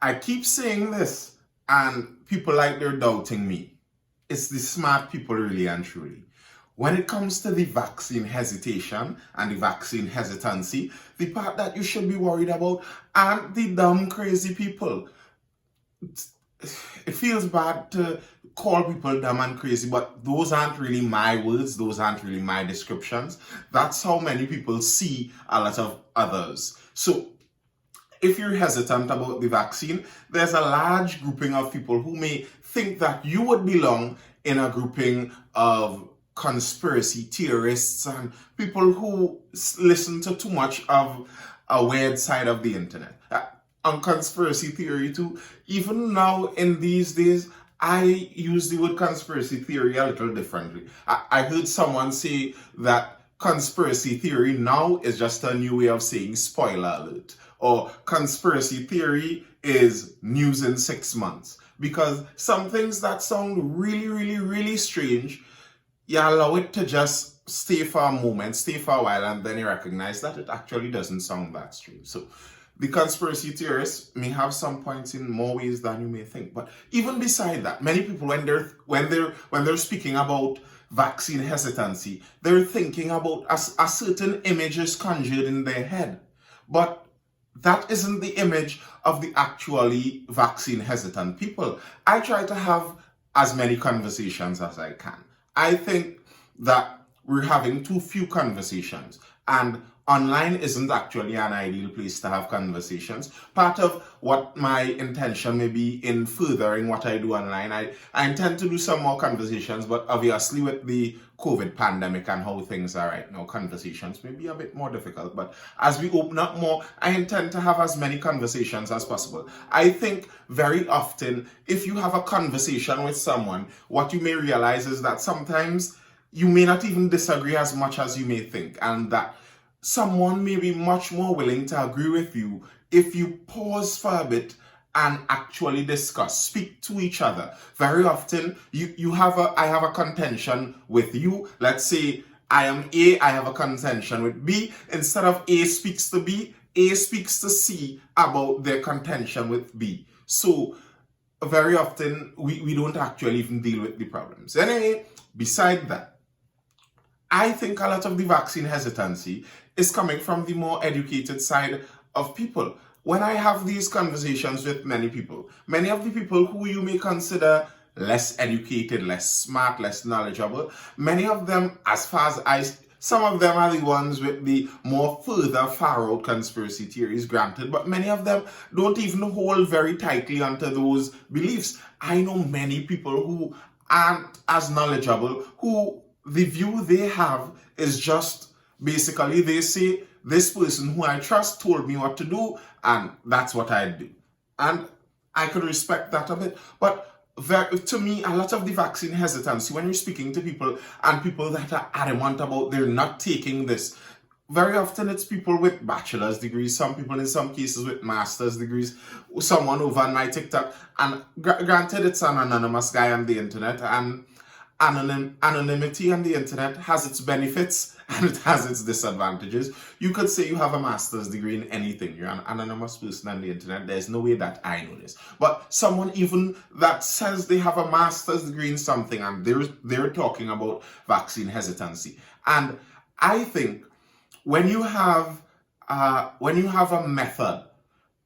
I keep saying this, and people like they're doubting me. It's the smart people, really and truly. When it comes to the vaccine hesitation and the vaccine hesitancy, the part that you should be worried about aren't the dumb, crazy people. It feels bad to call people dumb and crazy, but those aren't really my words, those aren't really my descriptions. That's how many people see a lot of others. So if you're hesitant about the vaccine, there's a large grouping of people who may think that you would belong in a grouping of conspiracy theorists and people who listen to too much of a weird side of the internet. On conspiracy theory too, even now in these days, I use the word conspiracy theory a little differently. I heard someone say that conspiracy theory now is just a new way of saying spoiler alert, or conspiracy theory is news in 6 months. Because some things that sound really, really, really strange, you allow it to just stay for a moment, stay for a while, and then you recognize that it actually doesn't sound that strange. So the conspiracy theorists may have some points in more ways than you may think. But even beside that, many people when they're speaking about vaccine hesitancy, they're thinking about a certain image is conjured in their head. But that isn't the image of the actually vaccine hesitant people. I try to have as many conversations as I can. I think that we're having too few conversations, and online isn't actually an ideal place to have conversations. Part of what my intention may be in furthering what I do online, I intend to do some more conversations, but obviously with the COVID pandemic and how things are right now, conversations may be a bit more difficult. But as we open up more, I intend to have as many conversations as possible. I think very often, if you have a conversation with someone, what you may realize is that sometimes you may not even disagree as much as you may think, and that someone may be much more willing to agree with you if you pause for a bit and actually discuss, speak to each other. Very often, I have a contention with you. Let's say I am A, I have a contention with B. Instead of A speaks to B, A speaks to C about their contention with B. So very often, we don't actually even deal with the problems. Anyway, beside that, I think a lot of the vaccine hesitancy is coming from the more educated side of people. When I have these conversations with many people, many of the people who you may consider less educated, less smart, less knowledgeable, many of them, some of them are the ones with the more further far out conspiracy theories, granted, but many of them don't even hold very tightly onto those beliefs. I know many people who aren't as knowledgeable, who the view they have is just basically they say, this person who I trust told me what to do, and that's what I do. And I could respect that a bit. But to me, a lot of the vaccine hesitancy, when you're speaking to people and people that are adamant about they're not taking this, very often it's people with bachelor's degrees, some people in some cases with master's degrees, someone over on my TikTok, and granted it's an anonymous guy on the internet, and anonymity on the internet has its benefits and it has its disadvantages. You could say you have a master's degree in anything. You're an anonymous person on the internet. There's no way that I know this. But someone even that says they have a master's degree in something and they're talking about vaccine hesitancy. And I think when you have a method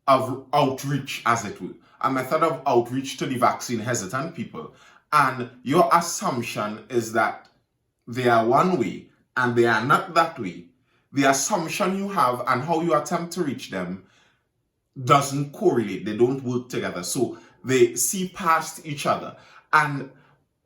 of outreach, as it were, a method of outreach to the vaccine hesitant people, and your assumption is that they are one way and they are not that way, the assumption you have and how you attempt to reach them doesn't correlate. They don't work together. So they see past each other. And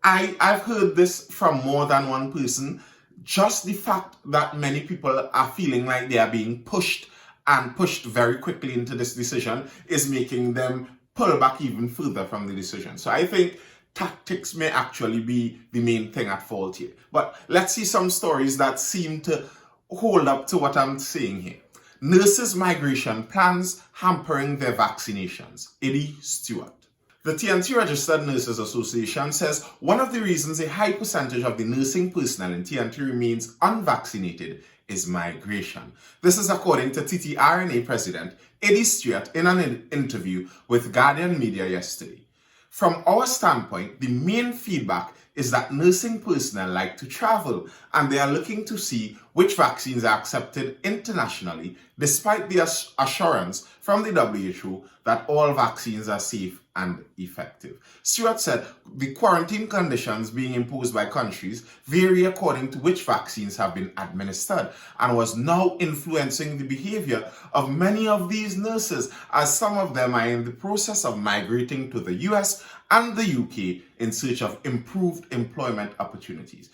I've heard this from more than one person. Just the fact that many people are feeling like they are being pushed and pushed very quickly into this decision is making them pull back even further from the decision. So I think tactics may actually be the main thing at fault here. But let's see some stories that seem to hold up to what I'm saying here. Nurses' migration plans hampering their vaccinations. Eddie Stewart. The TNT Registered Nurses Association says one of the reasons a high percentage of the nursing personnel in TNT remains unvaccinated is migration. This is according to TTRNA President Eddie Stewart in an interview with Guardian Media yesterday. From our standpoint, the main feedback is that nursing personnel like to travel and they are looking to see which vaccines are accepted internationally despite the assurance from the WHO that all vaccines are safe and effective. Stewart said the quarantine conditions being imposed by countries vary according to which vaccines have been administered and was now influencing the behavior of many of these nurses, as some of them are in the process of migrating to the US and the UK in search of improved employment opportunities.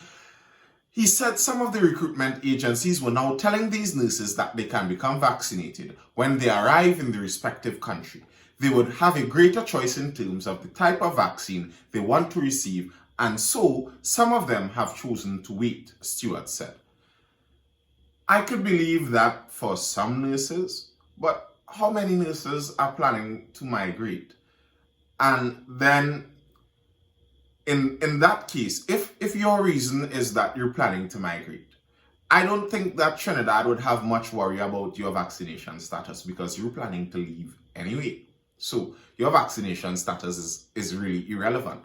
He said some of the recruitment agencies were now telling these nurses that they can become vaccinated when they arrive in the respective country. They would have a greater choice in terms of the type of vaccine they want to receive, and so some of them have chosen to wait, Stewart said. I could believe that for some nurses, but how many nurses are planning to migrate? And then in that case, if your reason is that you're planning to migrate, I don't think that Trinidad would have much worry about your vaccination status because you're planning to leave anyway. So your vaccination status is really irrelevant.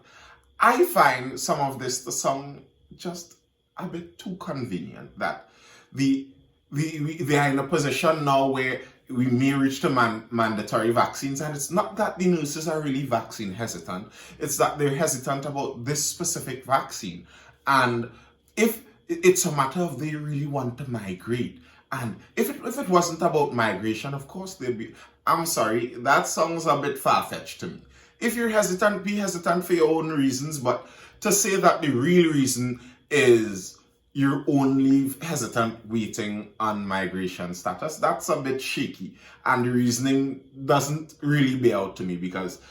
I find some of this to sound just a bit too convenient, that they are in a position now where we may reach the mandatory vaccines, and it's not that the nurses are really vaccine hesitant, it's that they're hesitant about this specific vaccine. And if it's a matter of they really want to migrate, and if it wasn't about migration, of course they'd be, I'm sorry, that sounds a bit far-fetched to me. If you're hesitant, be hesitant for your own reasons, but to say that the real reason is you're only hesitant waiting on migration status, that's a bit shaky. And the reasoning doesn't really bear out to me, because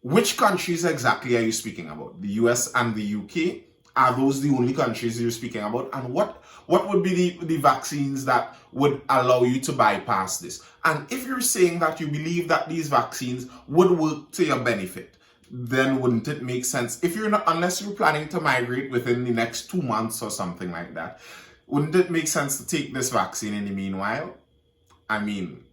which countries exactly are you speaking about? The US and the UK? Are those the only countries you're speaking about? And what would be the vaccines that would allow you to bypass this? And if you're saying that you believe that these vaccines would work to your benefit, then wouldn't it make sense, if you're not, unless you're planning to migrate within the next 2 months or something like that, wouldn't it make sense to take this vaccine in the meanwhile? I mean,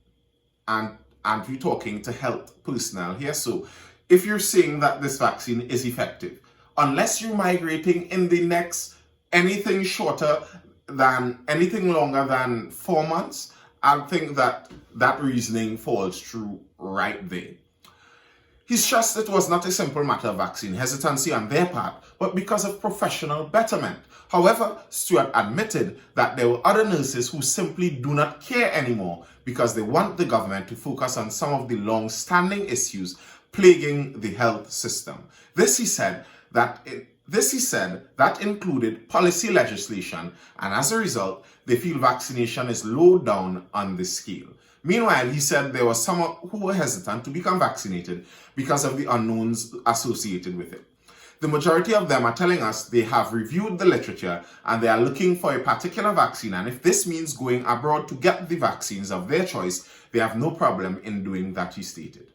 aren't we talking to health personnel here? So if you're saying that this vaccine is effective, unless you're migrating in the next anything longer than 4 months, I think that reasoning falls through right there. He stressed it was not a simple matter of vaccine hesitancy on their part, but because of professional betterment. However, Stewart admitted that there were other nurses who simply do not care anymore because they want the government to focus on some of the long-standing issues plaguing the health system. This, he said, that included policy legislation, and as a result, they feel vaccination is low down on the scale. Meanwhile, he said there were some who were hesitant to become vaccinated because of the unknowns associated with it. The majority of them are telling us they have reviewed the literature and they are looking for a particular vaccine, and if this means going abroad to get the vaccines of their choice, they have no problem in doing that, he stated.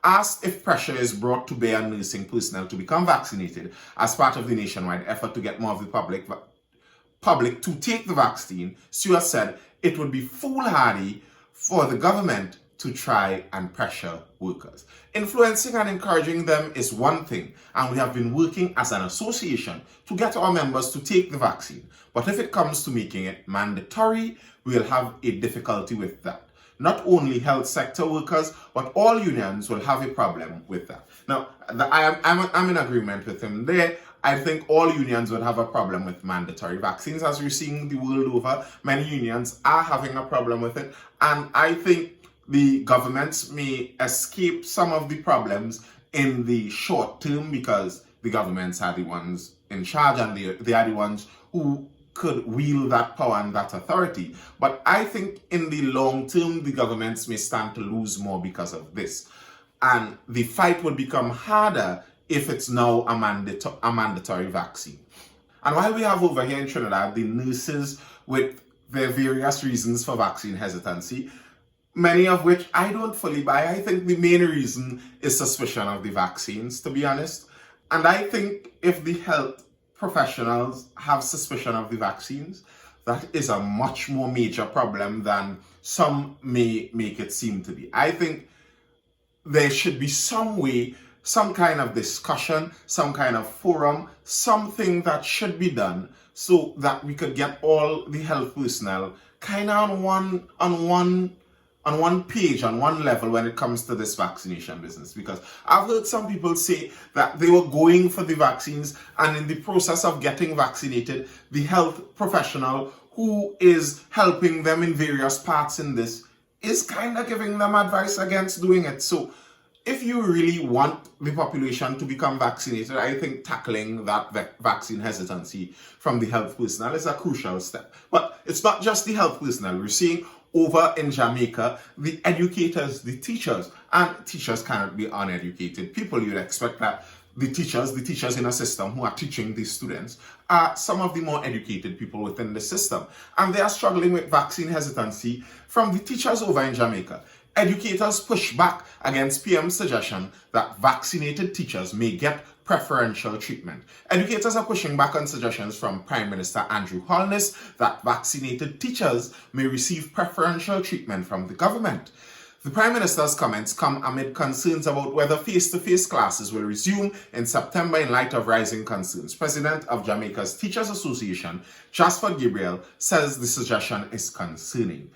Asked if pressure is brought to bear on nursing personnel to become vaccinated as part of the nationwide effort to get more of the public to take the vaccine, Stewart said it would be foolhardy for the government to try and pressure workers. Influencing and encouraging them is one thing, and we have been working as an association to get our members to take the vaccine. But if it comes to making it mandatory, we'll have a difficulty with that. Not only health sector workers, but all unions will have a problem with that. Now, I'm in agreement with him there. I think all unions would have a problem with mandatory vaccines. As we're seeing the world over, many unions are having a problem with it. And I think the governments may escape some of the problems in the short term because the governments are the ones in charge and they are the ones who could wield that power and that authority. But I think in the long term, the governments may stand to lose more because of this. And the fight would become harder if it's now a mandatory vaccine. And while we have over here in Trinidad the nurses with their various reasons for vaccine hesitancy, many of which I don't fully buy, I think the main reason is suspicion of the vaccines, to be honest. And I think if the health professionals have suspicion of the vaccines, that is a much more major problem than some may make it seem to be. I think there should be some way, some kind of discussion, some kind of forum, something that should be done so that we could get all the health personnel kind of on one page, on one level when it comes to this vaccination business. Because I've heard some people say that they were going for the vaccines, and in the process of getting vaccinated, the health professional who is helping them in various parts in this is kind of giving them advice against doing it. So if you really want the population to become vaccinated, I think tackling that vaccine hesitancy from the health personnel is a crucial step. But it's not just the health personnel. We're seeing over in Jamaica, the educators, the teachers, and teachers cannot be uneducated people. You'd expect that the teachers in a system who are teaching these students are some of the more educated people within the system. And they are struggling with vaccine hesitancy from the teachers over in Jamaica. Educators push back against PM's suggestion that vaccinated teachers may get preferential treatment. Educators are pushing back on suggestions from Prime Minister Andrew Holness that vaccinated teachers may receive preferential treatment from the government. The Prime Minister's comments come amid concerns about whether face-to-face classes will resume in September in light of rising concerns. President of Jamaica's Teachers Association, Jasper Gabriel, says the suggestion is concerning.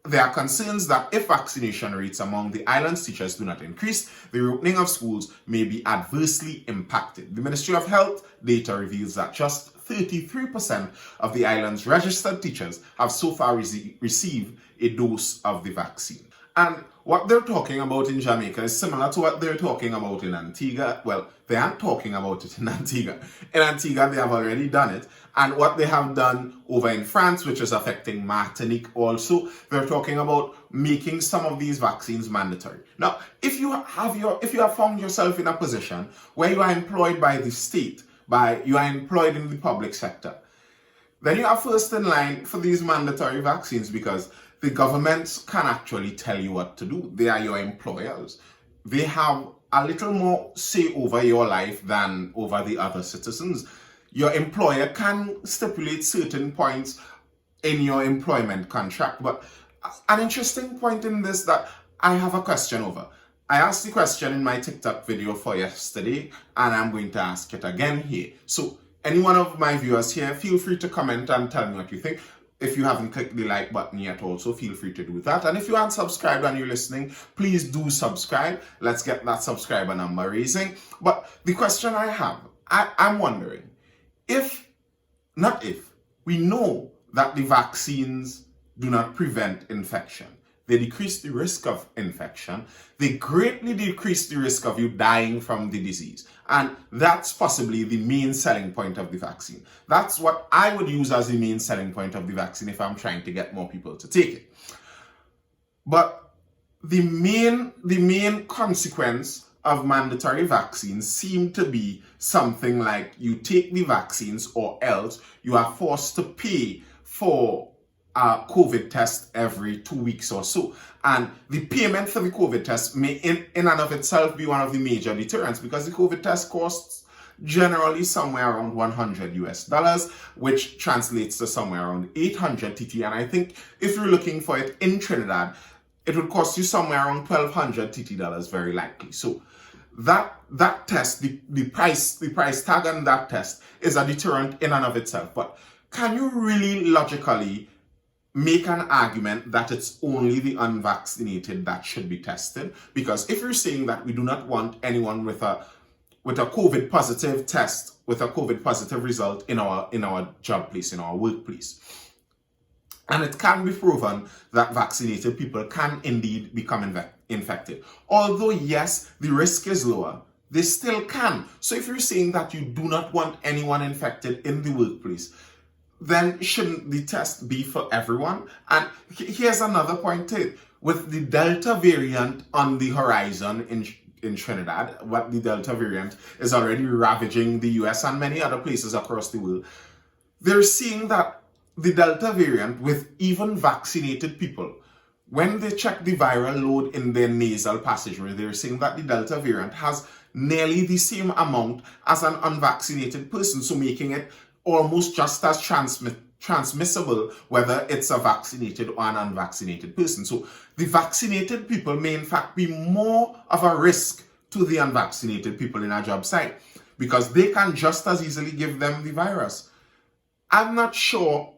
There are concerns that if vaccination rates among the island's teachers do not increase, the reopening of schools may be adversely impacted. The Ministry of Health data reveals that just 33% of the island's registered teachers have so far received a dose of the vaccine. And what they're talking about in Jamaica is similar to what they're talking about in Antigua. Well, they aren't talking about it in Antigua. In Antigua, they have already done it. And what they have done over in France, which is affecting Martinique also, they're talking about making some of these vaccines mandatory. Now, if you have found yourself in a position where you are employed by the state, you are employed in the public sector, then you are first in line for these mandatory vaccines, because the governments can actually tell you what to do. They are your employers. They have a little more say over your life than over the other citizens. Your employer can stipulate certain points in your employment contract. But an interesting point in this that I have a question over. I asked the question in my TikTok video for yesterday, and I'm going to ask it again here. So any one of my viewers here, feel free to comment and tell me what you think. If you haven't clicked the like button yet, also feel free to do that. And if you aren't subscribed and you're listening, please do subscribe. Let's get that subscriber number raising. But the question I have, I'm wondering, we know that the vaccines do not prevent infection. They decrease the risk of infection. They greatly decrease the risk of you dying from the disease. And that's possibly the main selling point of the vaccine. That's what I would use as the main selling point of the vaccine if I'm trying to get more people to take it. But the main consequence of mandatory vaccines seem to be something like you take the vaccines or else you are forced to pay for a COVID test every 2 weeks or so. And the payment for the COVID test may in and of itself be one of the major deterrents, because the COVID test costs generally somewhere around $100, which translates to somewhere around 800 TT. And I think if you're looking for it in Trinidad, it would cost you somewhere around 1,200 TT dollars, very likely. So that test, the price tag on that test is a deterrent in and of itself. But can you really logically make an argument that it's only the unvaccinated that should be tested? Because if you're saying that we do not want anyone with a COVID positive test, with a COVID positive result in our job place, in our workplace, and it can be proven that vaccinated people can indeed become infected, although yes, the risk is lower, they still can. So if you're saying that you do not want anyone infected in the workplace, then shouldn't the test be for everyone? And here's another point too. With the Delta variant on the horizon in Trinidad, what the Delta variant is already ravaging the US and many other places across the world, they're seeing that the Delta variant, with even vaccinated people, when they check the viral load in their nasal passageway, they're saying that the Delta variant has nearly the same amount as an unvaccinated person, so making it almost just as transmissible, whether it's a vaccinated or an unvaccinated person. So the vaccinated people may in fact be more of a risk to the unvaccinated people in a job site because they can just as easily give them the virus. I'm not sure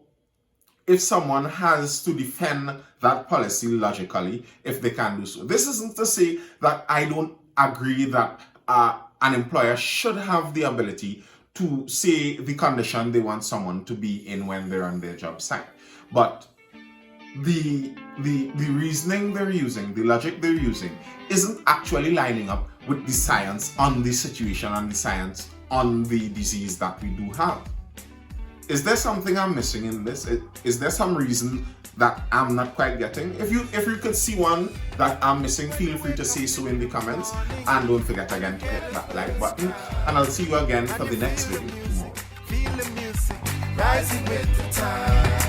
if someone has to defend that policy logically, if they can do so. This isn't to say that I don't agree that an employer should have the ability to say the condition they want someone to be in when they're on their job site. But the reasoning they're using, the logic they're using, isn't actually lining up with the science on the situation and the science on the disease that we do have. Is there something I'm missing in this? Is there some reason that I'm not quite getting? If you could see one that I'm missing, feel free to say so in the comments. And don't forget again to click that like button. And I'll see you again for the next video tomorrow. Feel the music rising with the time.